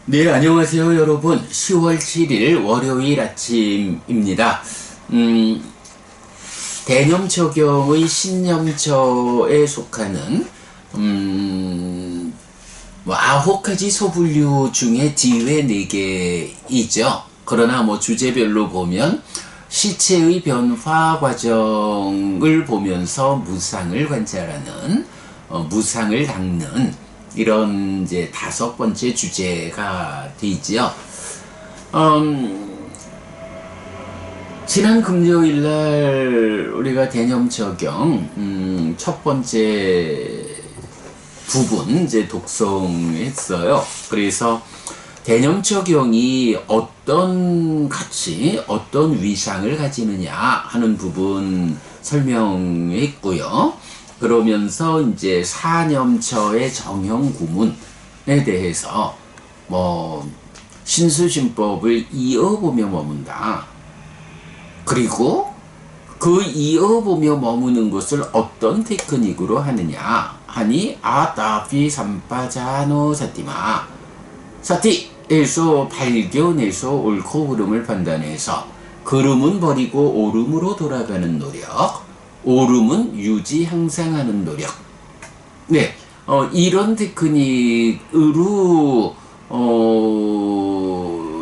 네, 안녕하세요, 여러분. 10월 7일 월요일 아침입니다. 대념 적용의 신념처에 속하는, 9가지 소분류 중에 뒤에 4개이죠. 그러나 주제별로 보면, 시체의 변화 과정을 보면서 무상을 관찰하는, 무상을 닦는, 이런 이제 5번째 주제가 되지요. 지난 금요일 날 우리가 대념 적용 첫 번째 부분 이제 독송했어요. 그래서 대념 적용이 어떤 가치, 어떤 위상을 가지느냐 하는 부분 설명했고요. 그러면서 이제 사념처의 정형 구문에 대해서 신수신법을 이어보며 머문다. 그리고 그 이어보며 머무는 것을 어떤 테크닉으로 하느냐 하니 아따피 삼빠자노 사티마 사티에서 발견해서 옳고 그름을 판단해서 그름은 버리고 옳음으로 돌아가는 노력, 옳음은 유지 향상하는 노력. 네, 이런 테크닉으로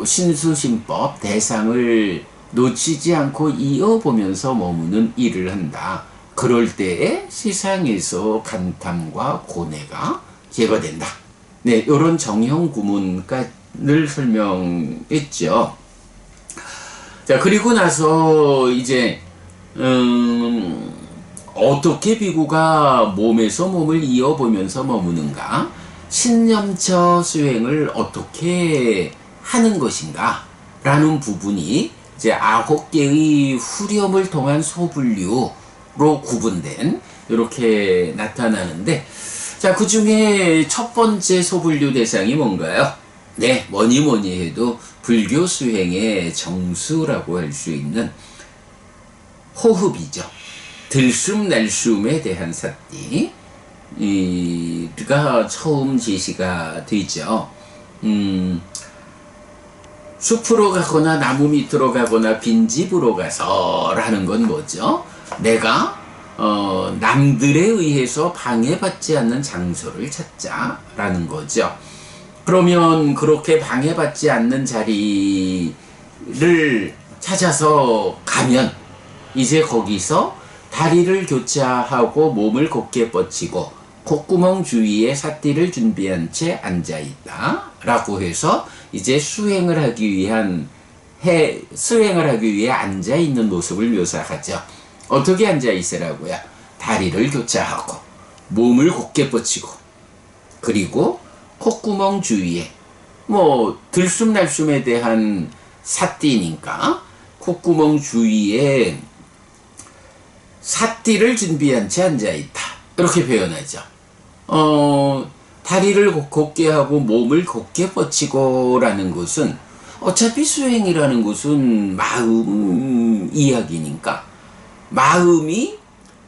신수신법 대상을 놓치지 않고 이어보면서 머무는 일을 한다. 그럴 때에 세상에서 간탐과 고뇌가 제거된다. 네, 이런 정형 구문을 설명했죠. 자, 그리고 나서 이제 어떻게 비구가 몸에서 몸을 이어보면서 머무는가? 신념처 수행을 어떻게 하는 것인가? 라는 부분이 이제 9개의 후렴을 통한 소분류로 구분된 이렇게 나타나는데, 자, 그 중에 첫 번째 소분류 대상이 뭔가요? 네, 뭐니 해도 불교 수행의 정수라고 할 수 있는 호흡이죠. 들숨 날숨에 대한 사띠가 처음 제시가 되죠. 숲으로 가거나 나무 밑으로 가거나 빈집으로 가서라는 건 뭐죠? 내가 남들에 의해서 방해받지 않는 장소를 찾자라는 거죠. 그러면 그렇게 방해받지 않는 자리를 찾아서 가면 이제 거기서 다리를 교차하고 몸을 곧게 뻗치고 콧구멍 주위에 사띠를 준비한 채 앉아있다 라고 해서 이제 수행을 하기 위해 앉아있는 모습을 묘사하죠. 어떻게 앉아있으라고요? 다리를 교차하고 몸을 곧게 뻗치고 그리고 콧구멍 주위에 들숨날숨에 대한 사띠니까 콧구멍 주위에 사띠를 준비한 채 앉아있다. 이렇게 표현하죠. 다리를 곧게 하고 몸을 곧게 뻗치고 라는 것은 어차피 수행이라는 것은 마음 이야기니까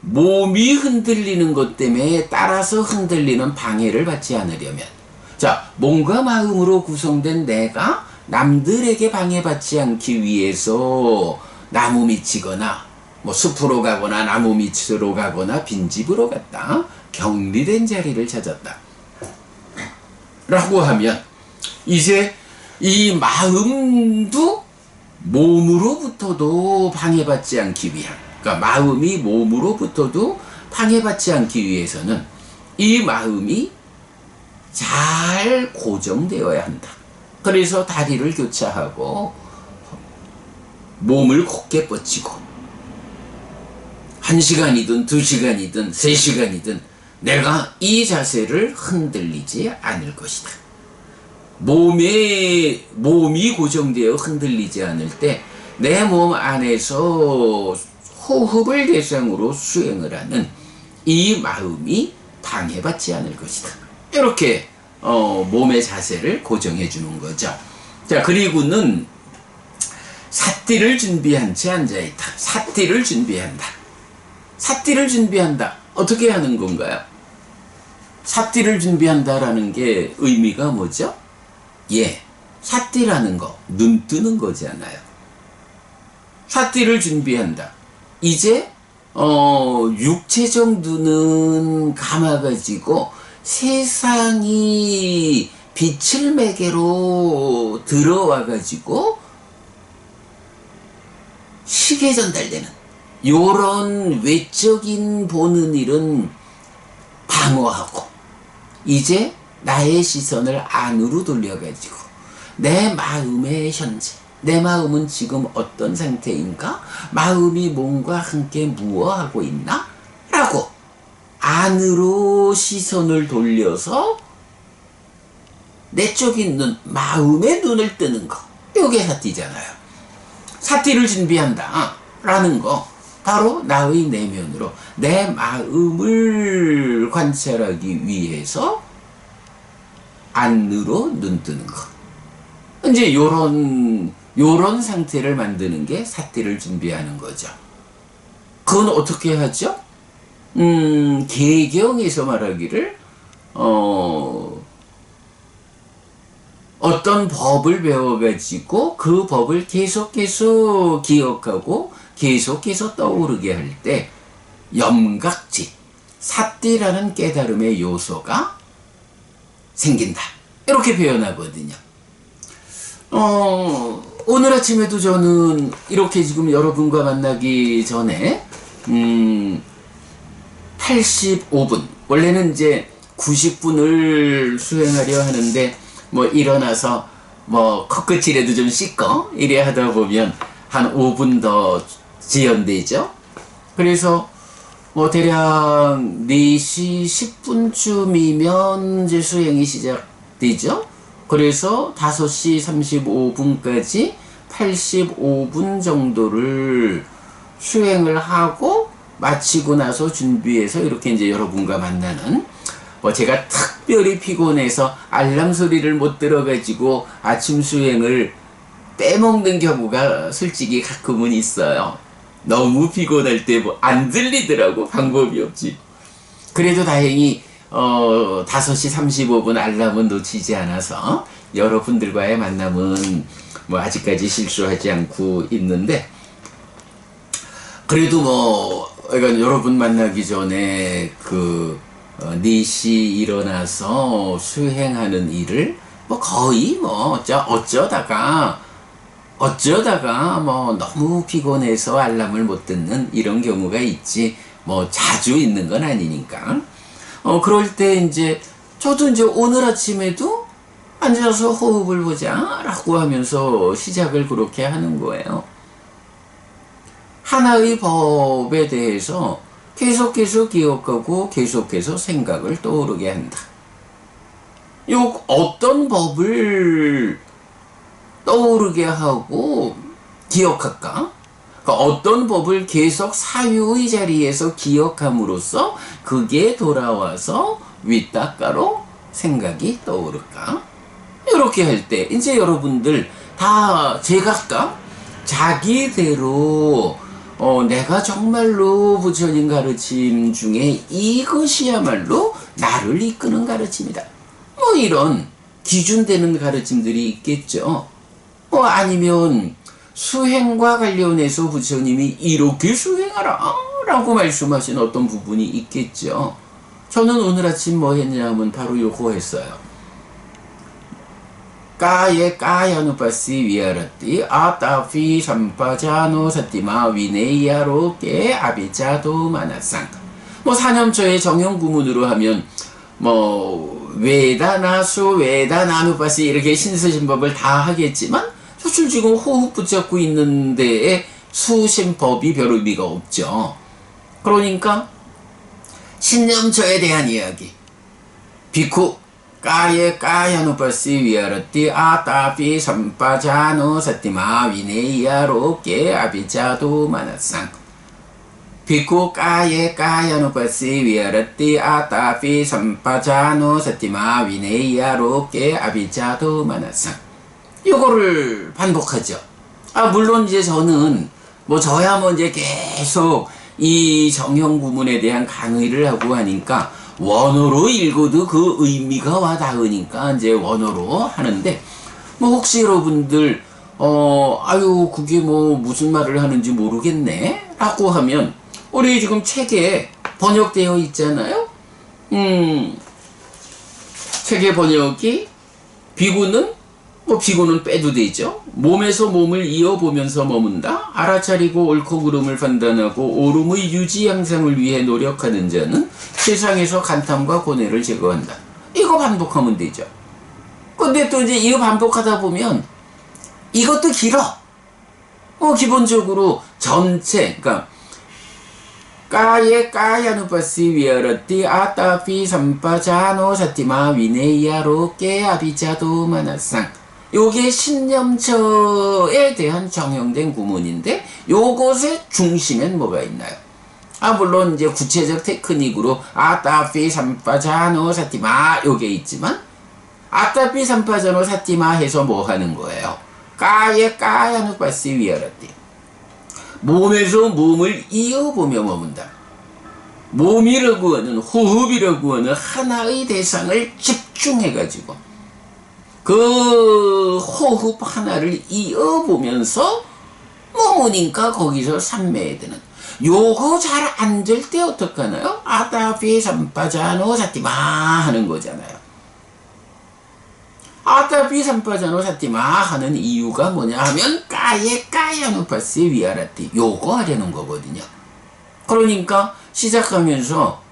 몸이 흔들리는 것 때문에 따라서 흔들리는 방해를 받지 않으려면, 자, 몸과 마음으로 구성된 내가 남들에게 방해받지 않기 위해서 나무 밑이거나 숲으로 가거나 나무 밑으로 가거나 빈집으로 갔다. 격리된 자리를 찾았다. 라고 하면 이제 이 마음도 몸으로부터도 방해받지 않기 위한, 그러니까 마음이 몸으로부터도 방해받지 않기 위해서는 이 마음이 잘 고정되어야 한다. 그래서 다리를 교차하고 몸을 곧게 뻗치고 1시간이든 2시간이든 3시간이든 내가 이 자세를 흔들리지 않을 것이다. 몸이 고정되어 흔들리지 않을 때 내 몸 안에서 호흡을 대상으로 수행을 하는 이 마음이 방해받지 않을 것이다. 이렇게 몸의 자세를 고정해 주는 거죠. 자, 그리고는 사띠를 준비한 채 앉아있다. 사띠를 준비한다. 사띠를 준비한다. 어떻게 하는 건가요? 사띠를 준비한다라는 게 의미가 뭐죠? 예, 사띠라는 거, 눈 뜨는 거잖아요. 사띠를 준비한다. 이제 육체적 눈은 감아가지고 세상이 빛을 매개로 들어와가지고 시계 전달되는 요런 외적인 보는 일은 방어하고 이제 나의 시선을 안으로 돌려가지고 내 마음의 현재, 내 마음은 지금 어떤 상태인가? 마음이 몸과 함께 무엇하고 있나? 라고 안으로 시선을 돌려서 내적인 눈, 마음의 눈을 뜨는 거. 요게 사띠잖아요. 사띠를 준비한다 라는 거, 바로 나의 내면으로 내 마음을 관찰하기 위해서 안으로 눈 뜨는 거. 이제 요런 상태를 만드는 게 사띠를 준비하는 거죠. 그건 어떻게 하죠? 개경에서 말하기를 어떤 법을 배워가지고 그 법을 계속 기억하고 계속 떠오르게 할 때 염각지, 사띠라는 깨달음의 요소가 생긴다. 이렇게 표현하거든요. 오늘 아침에도 저는 이렇게 지금 여러분과 만나기 전에 85분, 원래는 이제 90분을 수행하려 하는데 뭐 일어나서 뭐 코끝이라도 좀 씻고 이래 하다 보면 한 5분 더 지연되죠. 그래서 뭐 대략 4시 10분쯤이면 이제 수행이 시작되죠. 그래서 5시 35분까지 85분 정도를 수행을 하고 마치고 나서 준비해서 이렇게 이제 여러분과 만나는, 뭐 제가 특별히 피곤해서 알람 소리를 못 들어가지고 아침 수행을 빼먹는 경우가 솔직히 가끔은 있어요. 너무 피곤할 때 뭐 안 들리더라고. 방법이 없지. 그래도 다행히 5시 35분 알람은 놓치지 않아서 여러분들과의 만남은 뭐 아직까지 실수하지 않고 있는데, 그래도 뭐 그러니까 여러분 만나기 전에 4시 일어나서 수행하는 일을 뭐 거의 뭐 어쩌다가 뭐 너무 피곤해서 알람을 못 듣는 이런 경우가 있지, 뭐 자주 있는 건 아니니까. 그럴 때 이제 저도 이제 오늘 아침에도 앉아서 호흡을 보자 라고 하면서 시작을 그렇게 하는 거예요. 하나의 법에 대해서 계속해서 기억하고 계속해서 생각을 떠오르게 한다. 요 어떤 법을 떠오르게 하고 기억할까? 그러니까 어떤 법을 계속 사유의 자리에서 기억함으로써 그게 돌아와서 윗닦아로 생각이 떠오를까? 이렇게 할 때 이제 여러분들 다 제각각 자기대로 내가 정말로 부처님 가르침 중에 이것이야말로 나를 이끄는 가르침이다, 뭐 이런 기준되는 가르침들이 있겠죠. 아니면 수행과 관련해서 부처님이 이렇게 수행하라 라고 말씀하신 어떤 부분이 있겠죠. 저는 오늘 아침 뭐 했냐면 바로 요거 했어요. 까예 까야누파시 위아라띠 아따피 삼파자노 사티마 위네이아로께 아비자도 마나상. 뭐 사념초의 정형 구문으로 하면 뭐 외다나수 외다나누파시 이렇게 신수신법을 다 하겠지만 사실 지금 호흡 붙잡고 있는 데에 수신법이 별 의미가 없죠. 그러니까 신념초에 대한 이야기. 비쿠 까예 까야누파시 위아라띠 아따피 삼파자노 사티마 위네이아로께 아비자도 마나상. 비쿠 까예 까야누파시 위아라띠 아따피 삼파자노 사티마 위네이아로께 아비자도 마나상. 요거를 반복하죠. 물론 이제 저는 뭐 저야 뭐 이제 계속 이 정형 구문에 대한 강의를 하고 하니까 원어로 읽어도 그 의미가 와 닿으니까 이제 원어로 하는데, 뭐 혹시 여러분들 아유 그게 뭐 무슨 말을 하는지 모르겠네 라고 하면 우리 지금 책에 번역되어 있잖아요. 책의 번역이 비구는 뭐 비구는 빼도 되죠. 몸에서 몸을 이어보면서 머문다. 알아차리고 옳고 그름을 판단하고 옳음의 유지 향상을 위해 노력하는 자는 세상에서 간탐과 고뇌를 제거한다. 이거 반복하면 되죠. 근데 또 이제 이거 반복하다 보면 이것도 길어. 기본적으로 전체 그러니까 까예 까야누파시 위아라띠 아따피 삼파자노 사티마 위네이아로 깨아비자도 마나상. 요게 신념처에 대한 정형된 구문인데 요것의 중심엔 뭐가 있나요? 물론 이제 구체적 테크닉으로 아따피 삼파자노 사티마 요게 있지만 아따피 삼파자노 사티마 해서 뭐 하는 거예요? 까예 까야누파시 위아라띠. 몸에서 몸을 이어보며 머문다. 몸이라고 하는 호흡이라고 하는 하나의 대상을 집중해가지고 그 호흡 하나를 이어보면서 머무니까 거기서 삼매에 드는 요거 잘 안 될 때 어떡하나요? 아따피 삼파자노 사티마 하는 거잖아요. 아따피 삼파자노 사티마 하는 이유가 뭐냐 하면 까예 까야누파시 위아라띠 요거 하려는 거거든요. 그러니까 시작하면서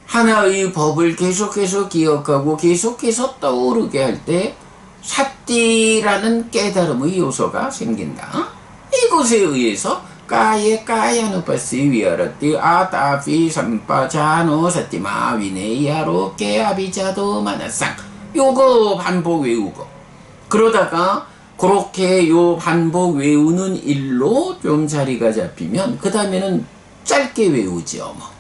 하나의 법을 계속해서 기억하고 계속해서 떠오르게 할 때 사띠라는 깨달음의 요소가 생긴다. 이것에 의해서 까예 까야누파시 위아라띠 아따피 삼파자노 사티마 위네이아로 깨아비자도 마나상 요거 반복 외우고 그러다가 그렇게 요 반복 외우는 일로 좀 자리가 잡히면 그 다음에는 짧게 외우죠. 뭐.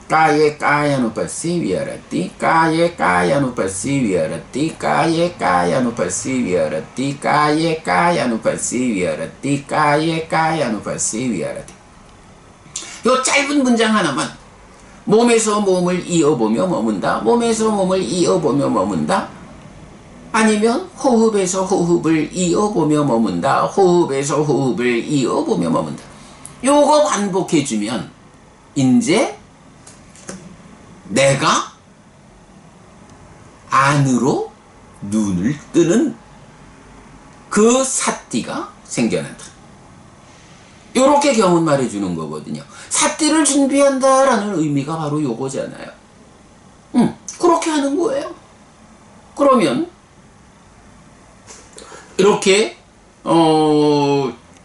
까예 까야누파시 위아라띠 까예 까야누파시 위아라띠 까예 까야누파시 위아라띠 까예 까야누파시 위아라띠 까예 까야누파시 위아라띠. 요 짧은 문장 하나만 몸에서 몸을 이어보며 머문다. 몸에서 몸을 이어보며 머문다. 아니면 호흡에서 호흡을 이어보며 머문다. 호흡에서 호흡을 이어보며 머문다. 요거 반복해주면 이제 내가 안으로 눈을 뜨는 그 사띠가 생겨난다. 요렇게 경운 말해주는 거거든요. 사띠를 준비한다라는 의미가 바로 요거잖아요. 그렇게 하는 거예요. 그러면 이렇게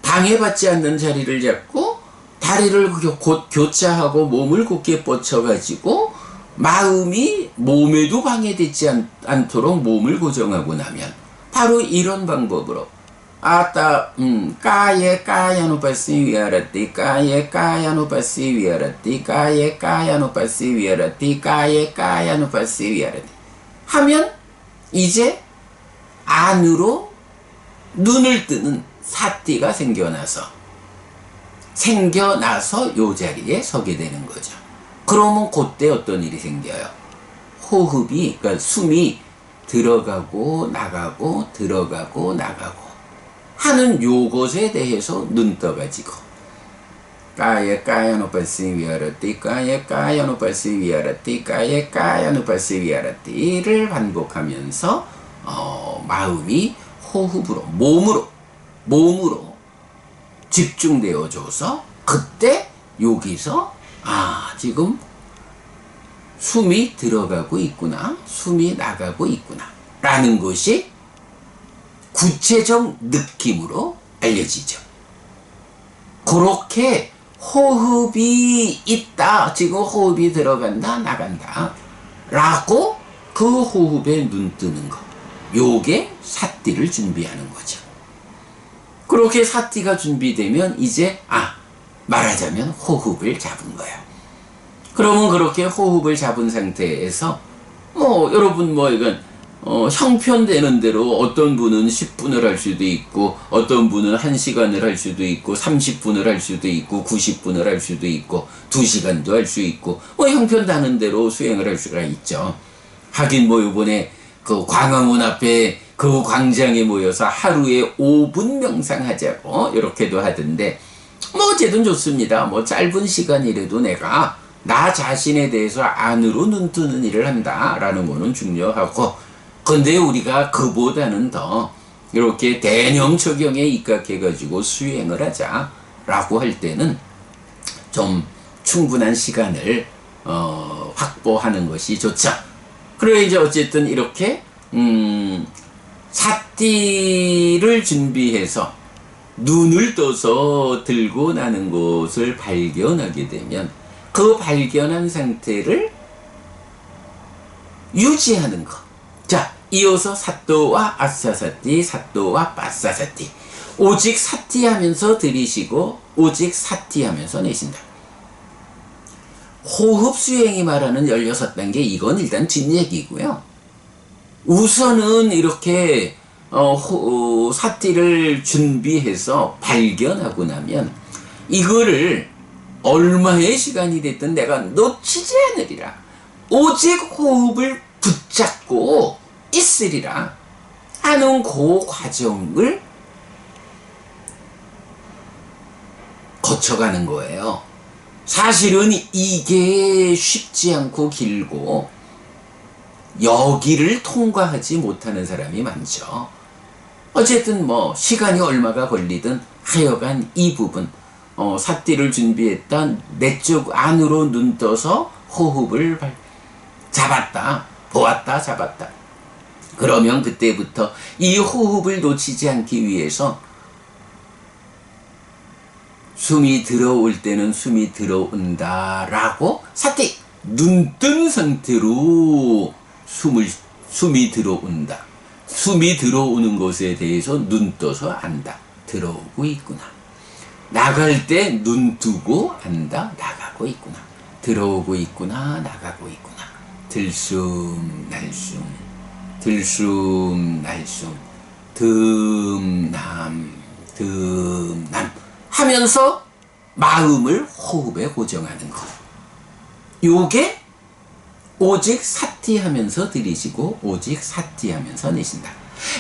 방해받지 않는 자리를 잡고 다리를 곧 교차하고 몸을 곧게 뻗쳐가지고 마음이 몸에도 방해되지 않도록 몸을 고정하고 나면 바로 이런 방법으로 아따 까예 까야누파시 위아라띠 까예 까야누파시 위아라띠 까예 까야누파시 위아라띠 까예 까야누파시 위아라띠 하면 이제 안으로 눈을 뜨는 사띠가 생겨나서 요 자리에 서게 되는 거죠. 그러면 그때 어떤 일이 생겨요? 호흡이 그러니까 숨이 들어가고 나가고 들어가고 나가고 하는 요것에 대해서 눈 떠가지고 까예 까야누파시 위아라띠 까예 까야누파시 위아라띠 까예 까야누파시 위아라띠를 반복하면서 마음이 호흡으로 몸으로 집중되어줘서 그때 여기서 지금 숨이 들어가고 있구나 숨이 나가고 있구나 라는 것이 구체적 느낌으로 알려지죠. 그렇게 호흡이 있다. 지금 호흡이 들어간다 나간다 라고 그 호흡에 눈 뜨는 거. 요게 사띠를 준비하는 거죠. 그렇게 사띠가 준비되면 이제 말하자면 호흡을 잡은 거야. 그러면 그렇게 호흡을 잡은 상태에서 여러분 이건 형편되는 대로 어떤 분은 10분을 할 수도 있고 어떤 분은 1시간을 할 수도 있고 30분을 할 수도 있고 90분을 할 수도 있고 2시간도 할 수 있고 형편다는 대로 수행을 할 수가 있죠. 하긴 이번에 그 광화문 앞에 그 광장에 모여서 하루에 5분 명상하자고 이렇게도 하던데 뭐 어쨌든 좋습니다. 뭐 짧은 시간이라도 내가 나 자신에 대해서 안으로 눈 뜨는 일을 한다라는 거는 중요하고, 근데 우리가 그보다는 더 이렇게 대념 적용에 입각해가지고 수행을 하자라고 할 때는 좀 충분한 시간을 확보하는 것이 좋죠. 그리고 이제 어쨌든 이렇게 삿띠를 준비해서 눈을 떠서 들고 나는 것을 발견하게 되면 그 발견한 상태를 유지하는 것. 자, 이어서 사또와 아싸사띠, 사또와 빠싸사띠. 오직 사띠 하면서 들이쉬고 오직 사띠 하면서 내쉰다. 호흡 수행이 말하는 16단계, 이건 일단 뒷얘기고요. 우선은 이렇게 사띠를 준비해서 발견하고 나면 이거를 얼마의 시간이 됐든 내가 놓치지 않으리라. 오직 호흡을 붙잡고 있으리라 하는 그 과정을 거쳐가는 거예요. 사실은 이게 쉽지 않고 길고 여기를 통과하지 못하는 사람이 많죠. 어쨌든 뭐 시간이 얼마가 걸리든 하여간 이 부분 삿띠를 준비했다, 내 쪽 안으로 눈 떠서 호흡을 잡았다, 보았다, 잡았다. 그러면 그때부터 이 호흡을 놓치지 않기 위해서 숨이 들어올 때는 숨이 들어온다 라고 삿띠 눈 뜬 상태로 숨이 들어온다, 숨이 들어오는 것에 대해서 눈 떠서 안다, 들어오고 있구나. 나갈 때 눈 뜨고 안다, 나가고 있구나, 들어오고 있구나, 나가고 있구나. 들숨 날숨, 들숨 날숨, 듬남 듬남 하면서 마음을 호흡에 고정하는 것. 요게 오직 사띠 하면서 들이쉬고 오직 사띠 하면서 내쉰다.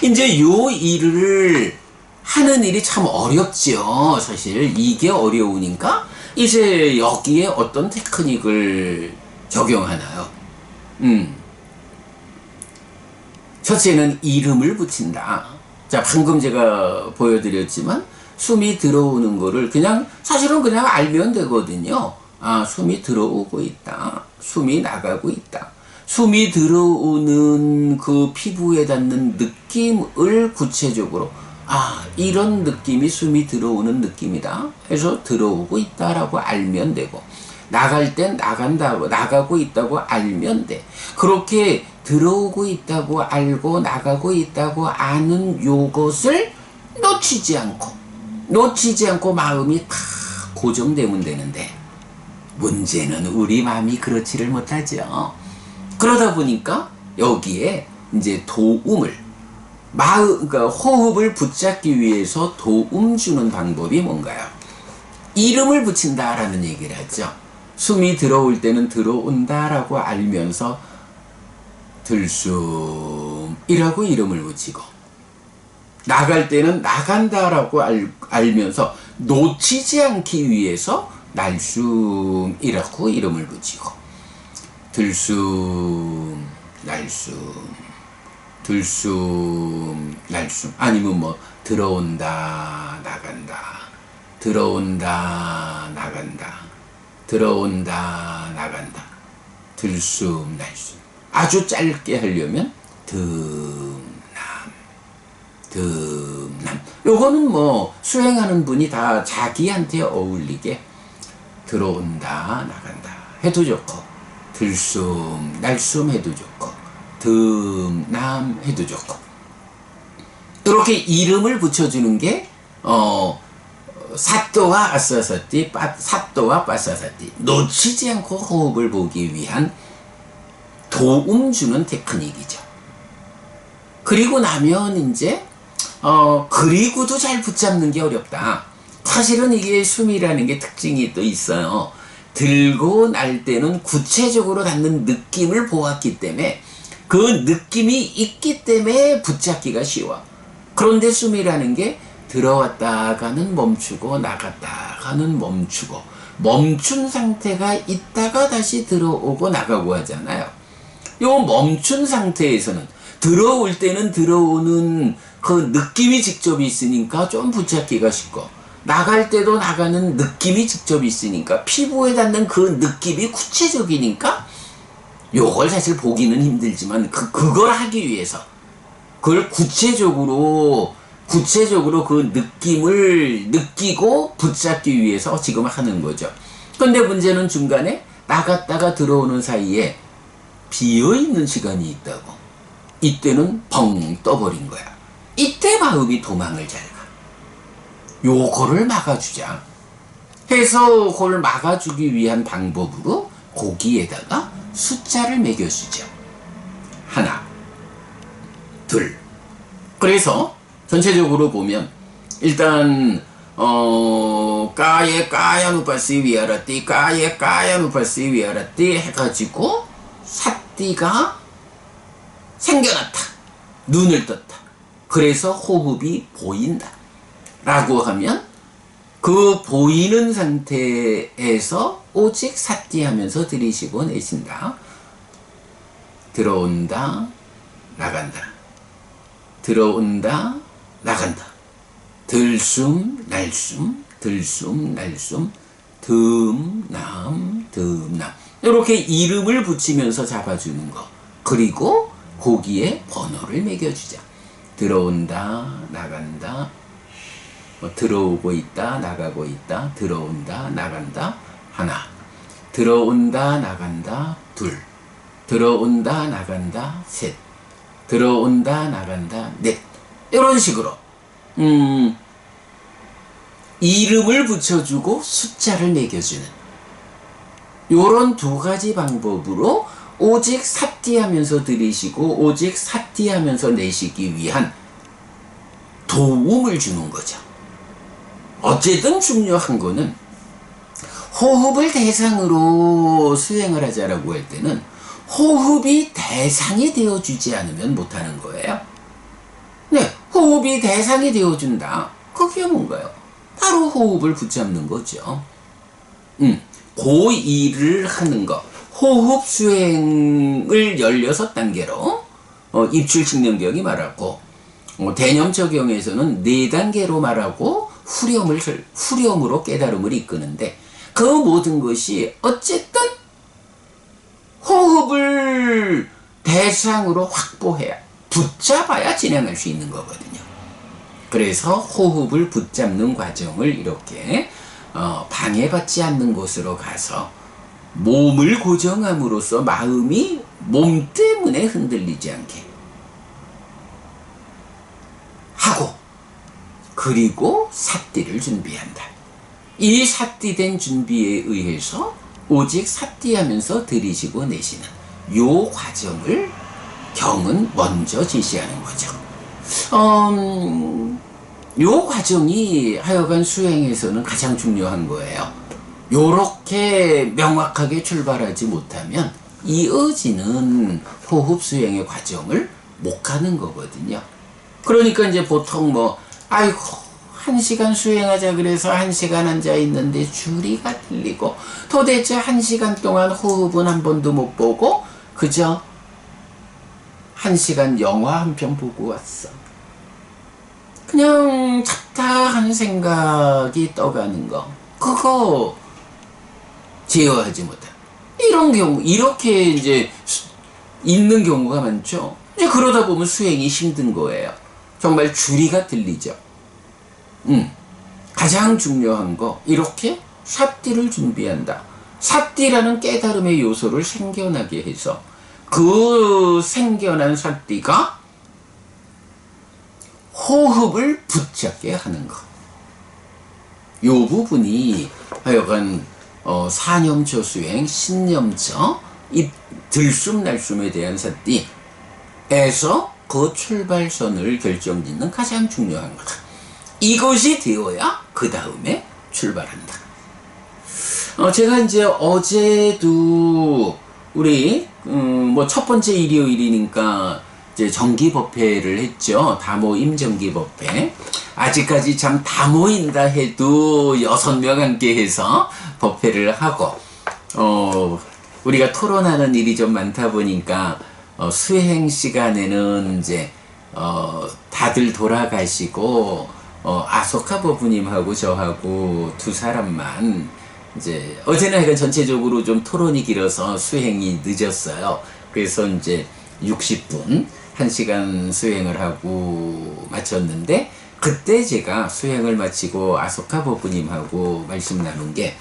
이제 요 일을 하는 일이 참 어렵죠. 사실 이게 어려우니까 이제 여기에 어떤 테크닉을 적용하나요? 첫째는 이름을 붙인다. 자, 방금 제가 보여드렸지만 숨이 들어오는 거를 그냥 사실은 그냥 알면 되거든요. 아, 숨이 들어오고 있다, 숨이 나가고 있다. 숨이 들어오는 그 피부에 닿는 느낌을 구체적으로, 아, 이런 느낌이 숨이 들어오는 느낌이다 해서 들어오고 있다라고 알면 되고, 나갈 땐 나간다고, 나가고 있다고 알면 돼. 그렇게 들어오고 있다고 알고 나가고 있다고 아는 요것을 놓치지 않고 마음이 다 고정되면 되는데, 문제는 우리 마음이 그렇지를 못하죠. 그러다 보니까 여기에 이제 도움을, 그러니까 호흡을 붙잡기 위해서 도움 주는 방법이 뭔가요? 이름을 붙인다라는 얘기를 하죠. 숨이 들어올 때는 들어온다라고 알면서 들숨이라고 이름을 붙이고, 나갈 때는 나간다라고 알면서 놓치지 않기 위해서 날숨이라고 이름을 붙이고, 들숨 날숨, 들숨 날숨, 아니면 뭐 들어온다 나간다, 들어온다 나간다, 들어온다 나간다, 들숨 날숨. 아주 짧게 하려면 듬남. 요거는 뭐 수행하는 분이 다 자기한테 어울리게 들어온다 나간다 해도 좋고, 들숨 날숨 해도 좋고, 듬남 해도 좋고, 이렇게 이름을 붙여주는 게 사또와 아싸사띠, 사또와 빠싸사띠, 놓치지 않고 호흡을 보기 위한 도움 주는 테크닉이죠. 그리고 나면 이제 그리고도 잘 붙잡는 게 어렵다. 사실은 이게 숨이라는 게 특징이 또 있어요. 들고 날 때는 구체적으로 닿는 느낌을 보았기 때문에 그 느낌이 있기 때문에 붙잡기가 쉬워. 그런데 숨이라는 게 들어왔다가는 멈추고 나갔다가는 멈추고 멈춘 상태가 있다가 다시 들어오고 나가고 하잖아요. 요 멈춘 상태에서는 들어올 때는 들어오는 그 느낌이 직접 있으니까 좀 붙잡기가 쉽고, 나갈 때도 나가는 느낌이 직접 있으니까 피부에 닿는 그 느낌이 구체적이니까 요걸 사실 보기는 힘들지만 그걸 하기 위해서 그걸 구체적으로 그 느낌을 느끼고 붙잡기 위해서 지금 하는 거죠. 근데 문제는 중간에 나갔다가 들어오는 사이에 비어있는 시간이 있다고. 이때는 벙 떠버린 거야. 이때 마음이 도망을 잘 가. 요거를 막아주자 해서 그걸 막아주기 위한 방법으로 고기에다가 숫자를 매겨주죠. 하나, 둘. 그래서 전체적으로 보면 일단 까예 누파시 위아라띠 까예 누파시 위아라띠 해가지고 삿띠가 생겨났다. 눈을 떴다. 그래서 호흡이 보인다. 라고 하면 그 보이는 상태에서 오직 삿띠 하면서 들이쉬고 내쉰다. 들어온다. 나간다. 들어온다. 나간다. 들숨 날숨 들숨 날숨 듬남 듬남 이렇게 이름을 붙이면서 잡아주는 거. 그리고 고기에 번호를 매겨주자. 들어온다. 나간다. 들어오고 있다. 나가고 있다. 들어온다. 나간다. 하나. 들어온다. 나간다. 둘. 들어온다. 나간다. 셋. 들어온다. 나간다. 넷. 이런 식으로 이름을 붙여주고 숫자를 매겨주는 요런 두 가지 방법으로 오직 삿띠 하면서 들이쉬고 오직 삿띠 하면서 내쉬기 위한 도움을 주는 거죠. 어쨌든 중요한 거는 호흡을 대상으로 수행을 하자라고 할 때는 호흡이 대상이 되어주지 않으면 못하는 거예요. 네, 호흡이 대상이 되어준다. 그게 뭔가요? 바로 호흡을 붙잡는 거죠. 그 일을 하는 거. 호흡 수행을 16단계로 입출칙념경이 말하고 대념처경에서는 4단계로 말하고 후렴으로 깨달음을 이끄는데 그 모든 것이 어쨌든 호흡을 대상으로 확보해야 붙잡아야 진행할 수 있는 거거든요. 그래서 호흡을 붙잡는 과정을 이렇게 방해받지 않는 곳으로 가서 몸을 고정함으로써 마음이 몸 때문에 흔들리지 않게 하고 그리고 삿띠를 준비한다. 이 삿띠된 준비에 의해서 오직 삿띠하면서 들이쉬고 내쉬는 요 과정을 경은 먼저 제시하는 거죠. 요 과정이 하여간 수행에서는 가장 중요한 거예요. 요렇게 명확하게 출발하지 못하면 이어지는 호흡 수행의 과정을 못 가는 거거든요. 그러니까 이제 보통 아이고 1시간 수행하자 그래서 1시간 앉아 있는데 주리가 들리고 도대체 1시간 동안 호흡은 한 번도 못 보고 그저 1시간 영화 한 편 보고 왔어. 그냥 잡다한 생각이 떠가는 거. 그거 제어하지 못한. 이런 경우, 이렇게 이제 있는 경우가 많죠. 이제 그러다 보면 수행이 힘든 거예요. 정말 주리가 들리죠. 가장 중요한 거, 이렇게 삿띠를 준비한다. 삿띠라는 깨달음의 요소를 생겨나게 해서 그 생겨난 삿띠가 호흡을 붙잡게 하는 것. 요 부분이 하여간 사념처 수행, 신념처, 들숨 날숨에 대한 삿띠에서 그 출발선을 결정짓는 가장 중요한 거다. 이것이 되어야 그 다음에 출발한다. 제가 이제 어제도 우리 뭐 첫 번째 일요일이니까 이제 정기법회를 했죠. 다모 임정기법회. 아직까지 참 다 모인다 해도 6명 함께 해서 법회를 하고 우리가 토론하는 일이 좀 많다 보니까 수행 시간에는 이제 다들 돌아가시고 아소카 법부님하고 저하고 두 사람만 이제 어제는 하여간 전체적으로 좀 토론이 길어서 수행이 늦었어요. 그래서 이제 60분 1시간 수행을 하고 마쳤는데, 그때 제가 수행을 마치고 아소카 법부님하고 말씀 나눈 게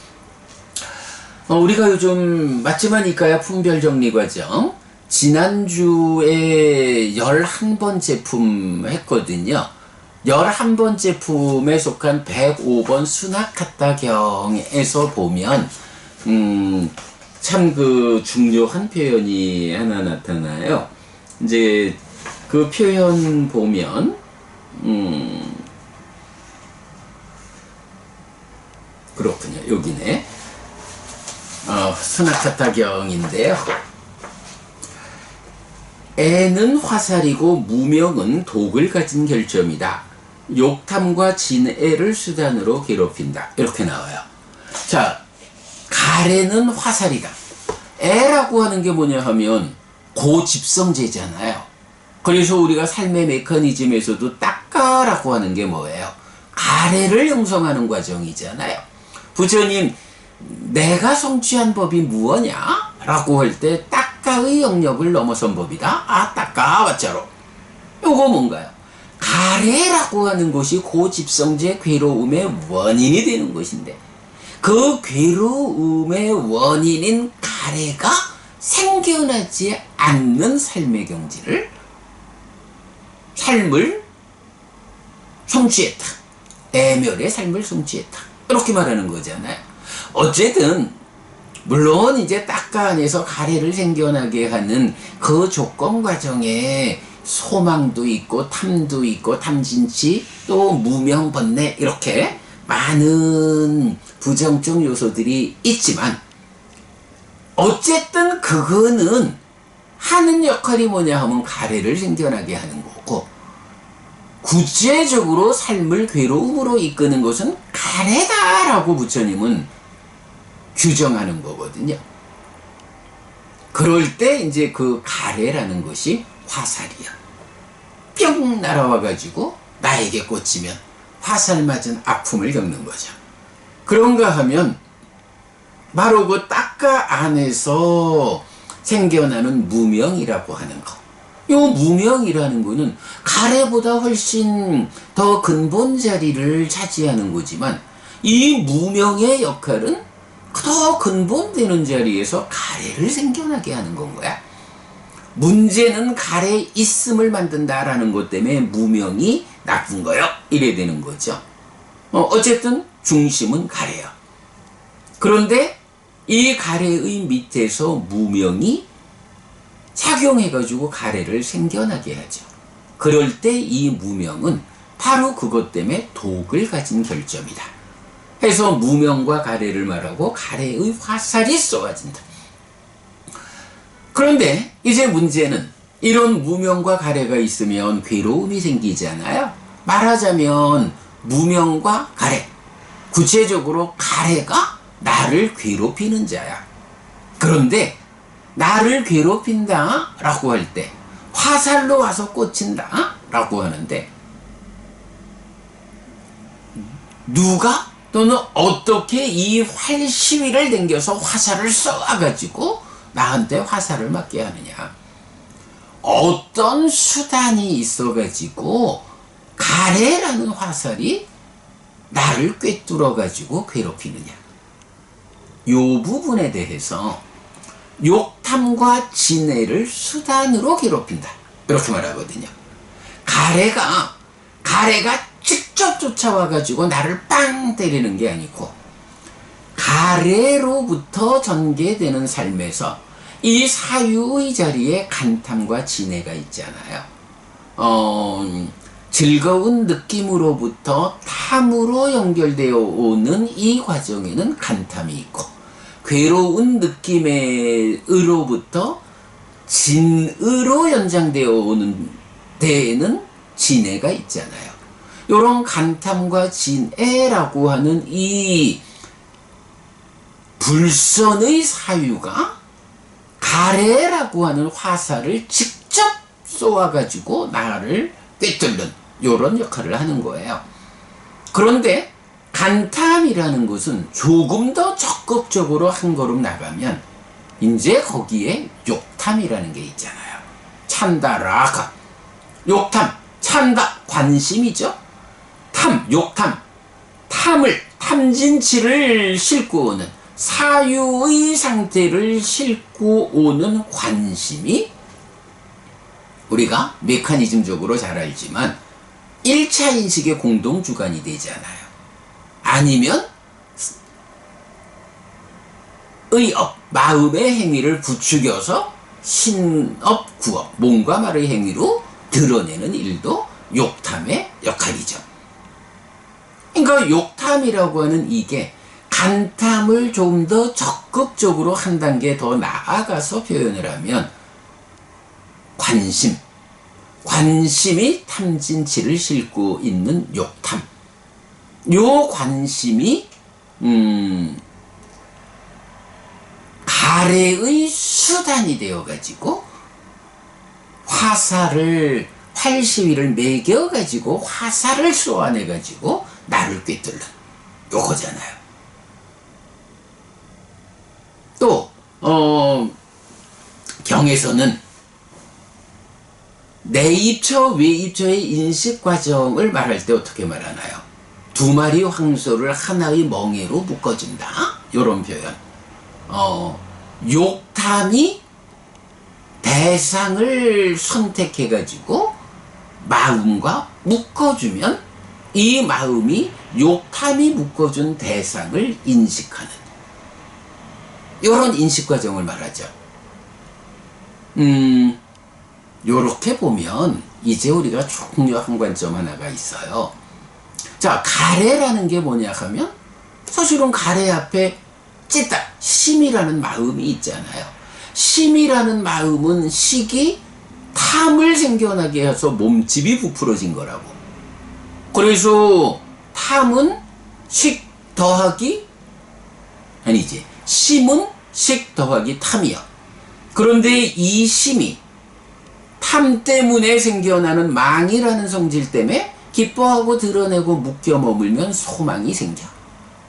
우리가 요즘 맞지마니까야 품별정리 과정 지난주에 11번 제품 했거든요. 11번 제품에 속한 105번 수나카타경에서 보면 참 그 중요한 표현이 하나 나타나요. 이제 그 표현 보면 그렇군요. 여기네. 수나카타경인데요. 애는 화살이고 무명은 독을 가진 결점이다. 욕탐과 진애를 수단으로 괴롭힌다. 이렇게 나와요. 자, 가래는 화살이다. 애라고 하는 게 뭐냐 하면 고집성제잖아요. 그래서 우리가 삶의 메커니즘에서도 딱가라고 하는 게 뭐예요? 가래를 형성하는 과정이잖아요. 부처님, 내가 성취한 법이 무엇냐? 라고 할 때 딱가의 영역을 넘어선 법이다. 아, 딱가 왔자로. 요거 뭔가요? 가래라고 하는 것이 고집성제 괴로움의 원인이 되는 것인데, 그 괴로움의 원인인 가래가 생겨나지 않는 삶의 경지를, 삶을 성취했다. 애멸의 삶을 성취했다. 이렇게 말하는 거잖아요. 어쨌든 물론 이제 딱가 안에서 가래를 생겨나게 하는 그 조건 과정에 소망도 있고 탐도 있고 탐진치 또 무명 번뇌 이렇게 많은 부정적 요소들이 있지만, 어쨌든 그거는 하는 역할이 뭐냐 하면 가래를 생겨나게 하는 거고, 구체적으로 삶을 괴로움으로 이끄는 것은 가래다라고 부처님은 규정하는 거거든요. 그럴 때 이제 그 가래라는 것이 화살이야. 뿅 날아와가지고 나에게 꽂히면 화살 맞은 아픔을 겪는 거죠. 그런가 하면 바로 그 딱가 안에서 생겨나는 무명이라고 하는 거. 요 무명이라는 거는 가래보다 훨씬 더 근본 자리를 차지하는 거지만, 이 무명의 역할은 더 근본되는 자리에서 가래를 생겨나게 하는 건 거야. 문제는 가래 있음을 만든다라는 것 때문에 무명이 나쁜 거요. 이래 되는 거죠. 어쨌든 중심은 가래야. 그런데 이 가래의 밑에서 무명이 작용해가지고 가래를 생겨나게 하죠. 그럴 때 이 무명은 바로 그것 때문에 독을 가진 결점이다. 해서 무명과 가래를 말하고 가래의 화살이 쏘아진다. 그런데 이제 문제는 이런 무명과 가래가 있으면 괴로움이 생기잖아요. 말하자면 무명과 가래, 구체적으로 가래가 나를 괴롭히는 자야. 그런데 나를 괴롭힌다 라고 할 때 화살로 와서 꽂힌다 라고 하는데, 누가 또는 어떻게 이 활시위를 당겨서 화살을 쏘아가지고 나한테 화살을 맞게 하느냐. 어떤 수단이 있어가지고 가래라는 화살이 나를 꿰뚫어가지고 괴롭히느냐. 요 부분에 대해서 욕탐과 진애를 수단으로 괴롭힌다. 이렇게 말하거든요. 가래가 직접 쫓아와가지고 나를 빵 때리는 게 아니고, 가래로부터 전개되는 삶에서 이 사유의 자리에 간탐과 진애가 있잖아요. 즐거운 느낌으로부터 탐으로 연결되어 오는 이 과정에는 간탐이 있고, 괴로운 느낌으로부터 진으로 연장되어 오는 데에는 진해가 있잖아요. 요런 간탐과 진해라고 하는 이 불선의 사유가 가래라고 하는 화살을 직접 쏘아가지고 나를 꿰뚫는 요런 역할을 하는 거예요. 그런데 간탐이라는 것은 조금 더 적극적으로 한 걸음 나가면 이제 거기에 욕탐이라는 게 있잖아요. 찬다라가 욕탐, 찬다 관심이죠. 탐, 욕탐, 탐진치를 싣고 오는 사유의 상태를 싣고 오는 관심이 우리가 메커니즘적으로 잘 알지만 1차 인식의 공동주관이 되잖아요. 아니면 의업, 마음의 행위를 부추겨서 신업, 구업, 몸과 말의 행위로 드러내는 일도 욕탐의 역할이죠. 그러니까 욕탐이라고 하는 이게 간탐을 좀 더 적극적으로 한 단계 더 나아가서 표현을 하면 관심이 탐진치를 싣고 있는 욕탐. 요 관심이 가래의 수단이 되어가지고 활시위를 매겨가지고 화살을 쏘아내가지고 나를 꿰뚫는 요거잖아요. 또 경에서는 내입처, 외입처의 인식 과정을 말할 때 어떻게 말하나요? 두 마리 황소를 하나의 멍에로 묶어준다. 요런 표현. 욕탐이 대상을 선택해가지고 마음과 묶어주면 이 마음이 욕탐이 묶어준 대상을 인식하는 요런 인식 과정을 말하죠. 요렇게 보면 이제 우리가 중요한 관점 하나가 있어요. 자, 가래라는 게 뭐냐 하면 사실은 가래 앞에 찌다, 심이라는 마음이 있잖아요. 심이라는 마음은 식이 탐을 생겨나게 해서 몸집이 부풀어진 거라고. 그래서 탐은 식 더하기 아니지, 심은 식 더하기 탐이야. 그런데 이 심이 탐 때문에 생겨나는 망이라는 성질 때문에 기뻐하고 드러내고 묶여 머물면 소망이 생겨.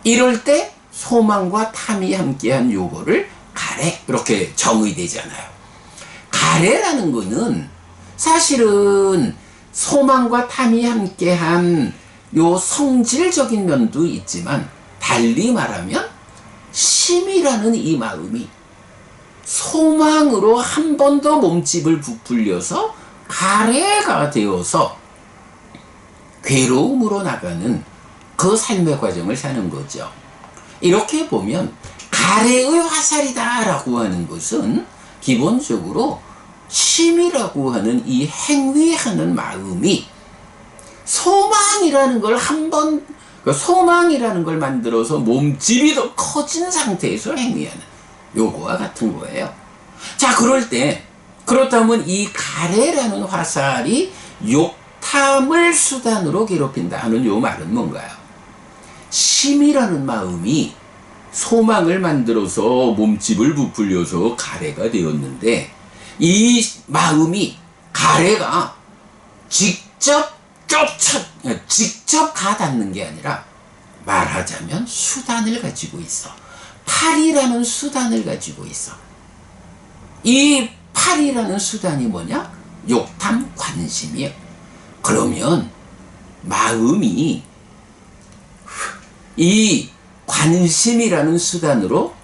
이럴 때 소망과 탐이 함께한 요거를 가래, 이렇게 정의되잖아요. 가래라는 거는 사실은 소망과 탐이 함께한 요 성질적인 면도 있지만 달리 말하면 심이라는 이 마음이 소망으로 한 번 더 몸집을 부풀려서 가래가 되어서 괴로움으로 나가는 그 삶의 과정을 사는 거죠. 이렇게 보면 가래의 화살이다 라고 하는 것은 기본적으로 심이라고 하는 이 행위하는 마음이 소망이라는 걸 소망이라는 걸 만들어서 몸집이 더 커진 상태에서 행위하는 요거와 같은 거예요. 자, 그렇다면 이 가래라는 화살이 욕탐을 수단으로 괴롭힌다 하는 요 말은 뭔가요? 심이라는 마음이 소망을 만들어서 몸집을 부풀려서 가래가 되었는데 이 마음이 가래가 직접 가닿는 게 아니라 말하자면 수단을 가지고 있어. 팔이라는 수단을 가지고 있어. 이 팔이라는 수단이 뭐냐? 욕탐, 관심이에요. 그러면 마음이 이 관심이라는 수단으로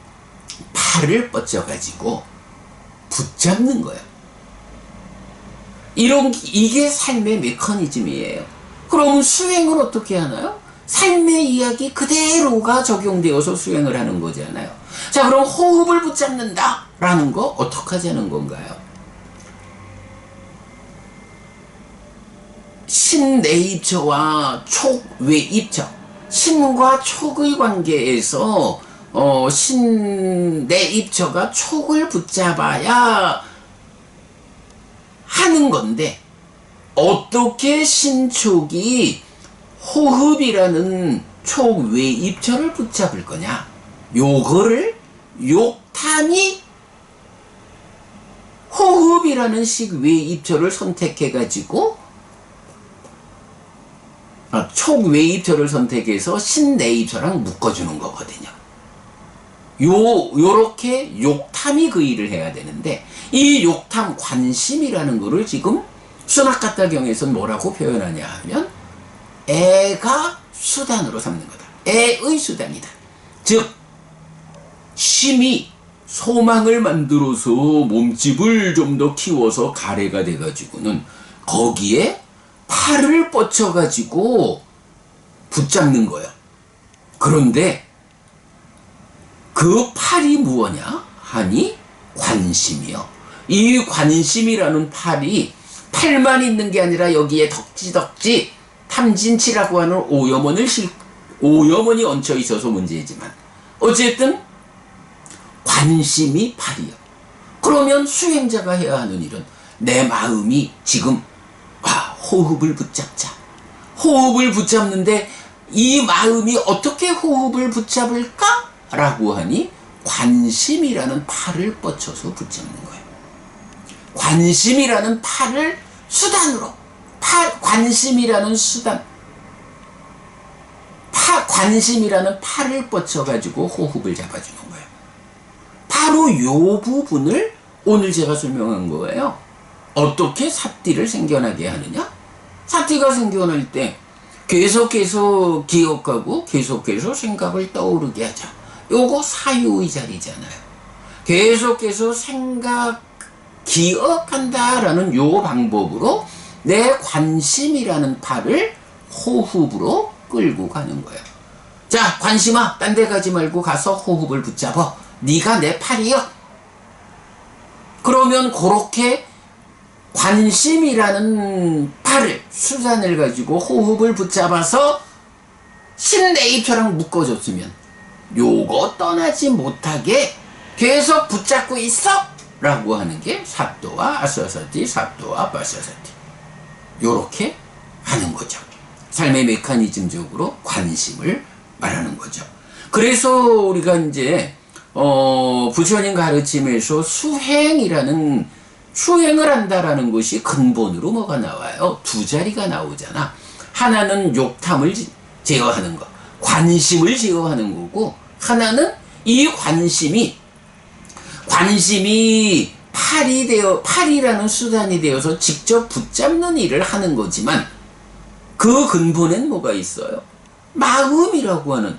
팔을 뻗쳐가지고 붙잡는 거야. 이게 삶의 메커니즘이에요. 그럼 수행을 어떻게 하나요? 삶의 이야기 그대로가 적용되어서 수행을 하는 거잖아요. 자, 그럼 호흡을 붙잡는다 라는 거 어떻게 하자는 건가요? 신내입처와 촉외입처, 신과 촉의 관계에서 내 입처가 촉을 붙잡아야 하는 건데, 어떻게 신촉이 호흡이라는 촉 외 입처를 붙잡을 거냐? 요거를 욕탐이 호흡이라는 식 외 입처를 선택해가지고, 촉 외 입처를 선택해서 신 내 입처랑 묶어주는 거거든요. 요렇게 욕탐이 그 일을 해야 되는데, 이 욕탐 관심이라는 거를 지금 순학가타경에서는 뭐라고 표현하냐 하면, 애가 수단으로 삼는 거다. 애의 수단이다. 즉, 심이 소망을 만들어서 몸집을 좀 더 키워서 가래가 돼가지고는 거기에 팔을 뻗쳐가지고 붙잡는 거예요. 그런데 그 팔이 무엇냐 하니 관심이요. 이 관심이라는 팔이 팔만 있는 게 아니라 여기에 덕지덕지 탐진치라고 하는 오염원이 얹혀 있어서 문제이지만, 어쨌든 관심이 팔이요. 그러면 수행자가 해야 하는 일은 내 마음이 지금 호흡을 붙잡자. 호흡을 붙잡는데 이 마음이 어떻게 호흡을 붙잡을까? 라고 하니 관심이라는 팔을 뻗쳐서 붙잡는 거예요. 관심이라는 팔을 수단으로, 관심이라는 수단, 관심이라는 팔을 뻗쳐가지고 호흡을 잡아주는 거예요. 바로 요 부분을 오늘 제가 설명한 거예요. 어떻게 사띠를 생겨나게 하느냐? 사띠가 생겨날 때 계속해서 기억하고 계속해서 생각을 떠오르게 하자. 요거 사유의 자리잖아요. 계속해서 기억한다라는 요 방법으로 내 관심이라는 팔을 호흡으로 끌고 가는 거예요. 자, 관심아, 딴 데 가지 말고 가서 호흡을 붙잡아. 네가 내 팔이여. 그러면 그렇게 관심이라는 팔을, 수단을 가지고 호흡을 붙잡아서 신내입처럼 묶어줬으면 요거 떠나지 못하게 계속 붙잡고 있어! 라고 하는 게 사또와 아사사티, 사또와 바사사티. 요렇게 하는 거죠. 삶의 메커니즘적으로 관심을 말하는 거죠. 그래서 우리가 이제 부처님 가르침에서 수행을 한다라는 것이 근본으로 뭐가 나와요? 두 자리가 나오잖아. 하나는 욕탐을 제어하는 것, 관심을 제어하는 거고, 하나는 이 관심이 팔이라는 수단이 되어서 직접 붙잡는 일을 하는 거지만, 그 근본엔 뭐가 있어요? 마음이라고 하는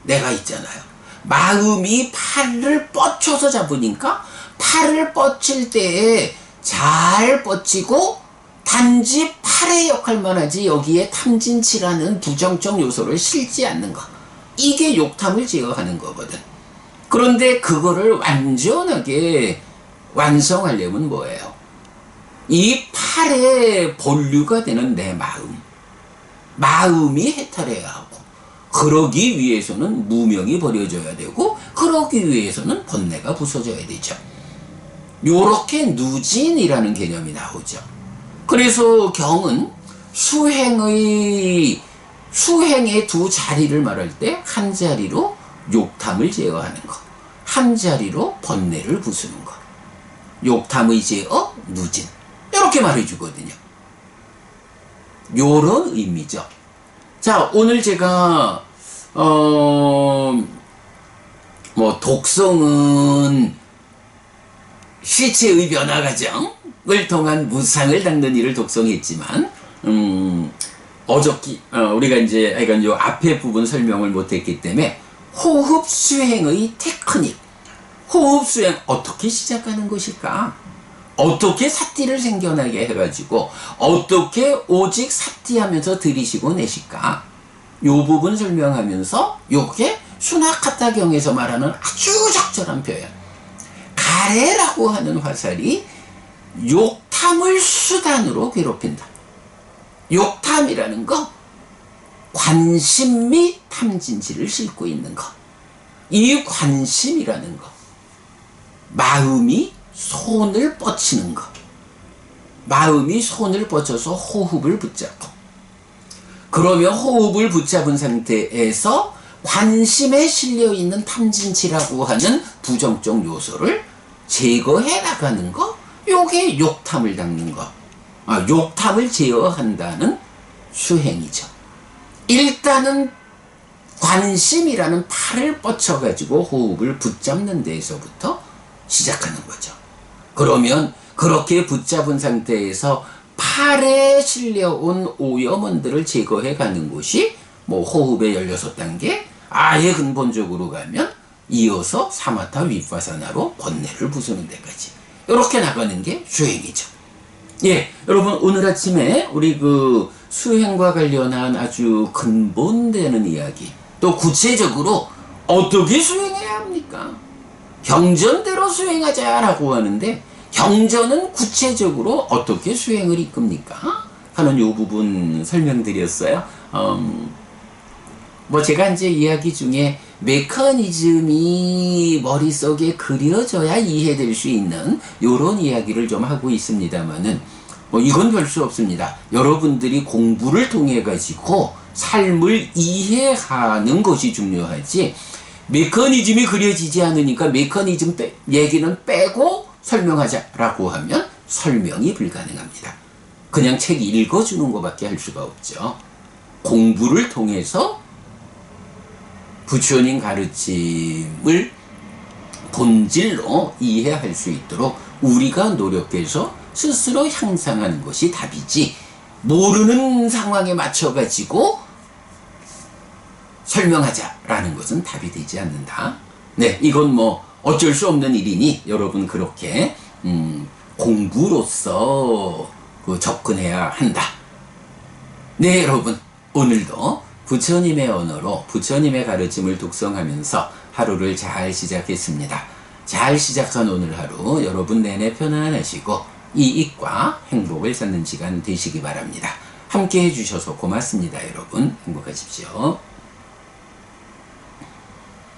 내가 있잖아요. 마음이 팔을 뻗쳐서 잡으니까 팔을 뻗칠 때에 잘 뻗치고 단지 팔의 역할만 하지 여기에 탐진치라는 부정적 요소를 실지 않는 거. 이게 욕탐을 제어하는 거거든. 그런데 그거를 완전하게 완성하려면 뭐예요? 이 팔의 본류가 되는 내 마음이 해탈해야 하고, 그러기 위해서는 무명이 버려져야 되고, 그러기 위해서는 번뇌가 부서져야 되죠. 요렇게 누진이라는 개념이 나오죠. 그래서 경은 수행의 두 자리를 말할 때 한 자리로 욕탐을 제어하는 것, 한 자리로 번뇌를 부수는 것. 욕탐의 제어, 누진. 이렇게 말해주거든요. 요런 의미죠. 자, 오늘 제가 독성은 시체의 변화 과정을 통한 무상을 닦는 일을 독성했지만, 우리가 이제 약간 요 앞에 부분 설명을 못했기 때문에 호흡 수행의 테크닉, 호흡 수행 어떻게 시작하는 것일까? 어떻게 사띠를 생겨나게 해가지고 어떻게 오직 사띠하면서 들이쉬고 내실까? 요 부분 설명하면서 요게 순학가타경에서 말하는 아주 적절한 표현. 가래라고 하는 화살이 욕탐을 수단으로 괴롭힌다. 욕탐이라는 거, 관심 및 탐진치를 싣고 있는 거. 이 관심이라는 거, 마음이 손을 뻗치는 거, 마음이 손을 뻗쳐서 호흡을 붙잡고, 그러면 호흡을 붙잡은 상태에서 관심에 실려있는 탐진치라고 하는 부정적 요소를 제거해 나가는 거, 요게 욕탐을 닦는 거, 욕탐을 제어한다는 수행이죠. 일단은 관심이라는 팔을 뻗쳐가지고 호흡을 붙잡는 데에서부터 시작하는 거죠. 그러면 그렇게 붙잡은 상태에서 팔에 실려온 오염원들을 제거해 가는 곳이 뭐 호흡의 16단계, 아예 근본적으로 가면 이어서 사마타 위파사나로 번뇌를 부수는 데까지 이렇게 나가는 게 수행이죠. 예, 여러분 오늘 아침에 우리 그 수행과 관련한 아주 근본되는 이야기, 또 구체적으로 어떻게 수행해야 합니까? 경전대로 수행하자라고 하는데 경전은 구체적으로 어떻게 수행을 이끕니까? 하는 요 부분 설명드렸어요. 뭐 제가 이제 이야기 중에 메커니즘이 머릿속에 그려져야 이해될 수 있는 요런 이야기를 좀 하고 있습니다만은 뭐 이건 별 수 없습니다. 여러분들이 공부를 통해 가지고 삶을 이해하는 것이 중요하지, 메커니즘이 그려지지 않으니까 메커니즘 얘기는 빼고 설명하자라고 하면 설명이 불가능합니다. 그냥 책 읽어주는 것밖에 할 수가 없죠. 공부를 통해서 부처님 가르침을 본질로 이해할 수 있도록 우리가 노력해서 스스로 향상하는 것이 답이지, 모르는 상황에 맞춰가지고 설명하자라는 것은 답이 되지 않는다. 네, 이건 뭐 어쩔 수 없는 일이니 여러분 그렇게 공부로서 접근해야 한다. 네, 여러분 오늘도 부처님의 언어로 부처님의 가르침을 독성하면서 하루를 잘 시작했습니다. 잘 시작한 오늘 하루 여러분 내내 편안하시고 이익과 행복을 찾는 시간 되시기 바랍니다. 함께 해주셔서 고맙습니다. 여러분 행복하십시오.